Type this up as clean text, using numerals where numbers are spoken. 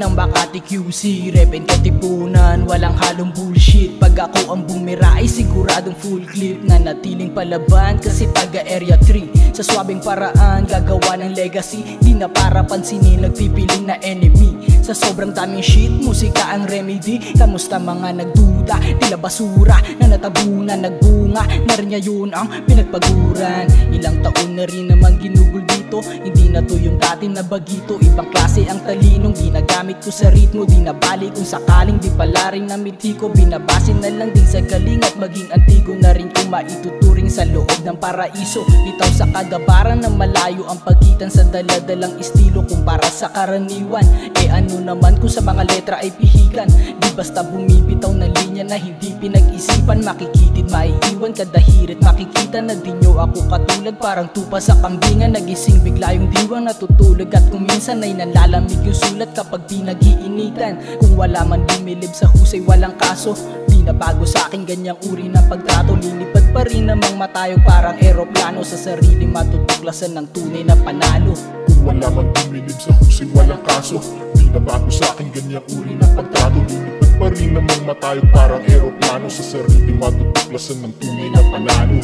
ng Makati QC, Repen Katipunan, walang halong bullshit. Pag ako ang bumira ay siguradong full clip. Na natiling palaban kasi taga Area 3. Sa swabing paraan gagawa ng legacy, di na para pansinin nagpipiling na enemy. Sa sobrang daming shit, musika ang remedy. Kamusta mga nagduda, tila basura na natabunan, nagbunga na rin ngayon ang pinagpaguran. Ilang taon na rin naman ginugol dito, hindi na to yung dati na bagito. Ibang klase ang talinong ginagamit ko sa ritmo, di na bali kung sakaling di pala rin namiti ko. Binabasin na lang din sa galing at maging antigo na rin kung maituturing sa loob ng paraiso. Bitaw sa kadabaran na malayo ang pagitan sa daladalang estilo kumpara sa karaniwan. Ano naman kung sa mga letra ay pihikan, di basta bumibitaw na linya na hindi pinag-isipan. Makikitid, maiiwan, kadahirit makikita na di nyo ako katulad. Parang tupa sa kambingan, nagising bigla yung diwang natutulog. At kung minsan ay nalalamig yung sulat kapag pinag-iinitan. Kung wala man bumilib sa husay walang kaso, di na bago sa akin ganyang uri ng pagtrato. Lilipad pa rin namang matayo parang eroplano, sa sarili matutuklasan ng tunay na panalo. Kung wala man bumilib sa husay walang kaso, di na bago sa akin ganyang uri ng pagtrato. Lilipad pa rin namang matayo parang eroplano, sa sarili matutuklasan ng tunay na panalo.